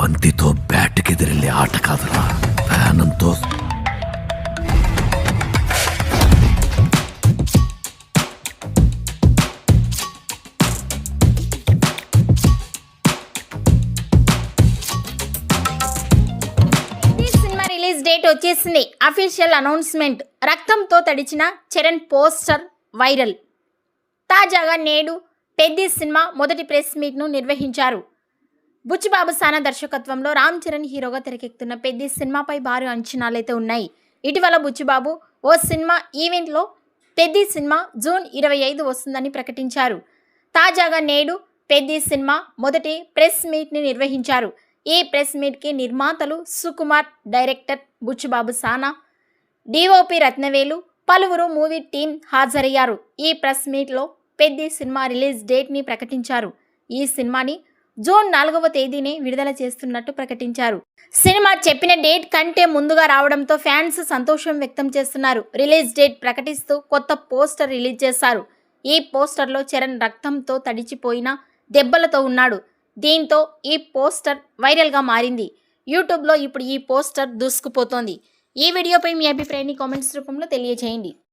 బంతితో బ్యాట్కెదిరెళ్ళే ఆట కాదురా, ప్రాణంతో. రిలీజ్ డేట్ వచ్చేసింది. Official announcement. రక్తంతో తడిచిన చరణ్ పోస్టర్ వైరల్. తాజాగా నేడు పెద్ది సినిమా మొదటి ప్రెస్ మీట్ను నిర్వహించారు. బుచ్చిబాబు సానా దర్శకత్వంలో రామ్ చరణ్ హీరోగా తెరకెక్కుతున్న పెద్ది సినిమాపై భారీ అంచనాలైతే ఉన్నాయి. ఇటీవల బుచ్చిబాబు ఓ సినిమా ఈవెంట్లో పెద్ది సినిమా జూన్ 25 వస్తుందని ప్రకటించారు. తాజాగా నేడు పెద్ది సినిమా మొదటి ప్రెస్ మీట్ని నిర్వహించారు. ఈ ప్రెస్ మీట్కి నిర్మాతలు సుకుమార్, డైరెక్టర్ బుచ్చిబాబు సానా, డిఓపి రత్నవేలు, పలువురు మూవీ టీం హాజరయ్యారు. ఈ ప్రెస్ మీట్లో పెద్ది సినిమా రిలీజ్ డేట్ని ప్రకటించారు. ఈ సినిమాని జూన్ 4వ తేదీనే విడుదల చేస్తున్నట్టు ప్రకటించారు. సినిమా చెప్పిన డేట్ కంటే ముందుగా రావడంతో ఫ్యాన్స్ సంతోషం వ్యక్తం చేస్తున్నారు. రిలీజ్ డేట్ ప్రకటిస్తూ కొత్త పోస్టర్ రిలీజ్ చేశారు. ఈ పోస్టర్లో చరణ్ రక్తంతో తడిచిపోయిన దెబ్బలతో ఉన్నాడు. దీంతో ఈ పోస్టర్ వైరల్గా మారింది. యూట్యూబ్లో ఇప్పుడు ఈ పోస్టర్ దూసుకుపోతోంది. ఈ వీడియోపై మీ అభిప్రాయాన్ని కామెంట్స్ రూపంలో తెలియజేయండి.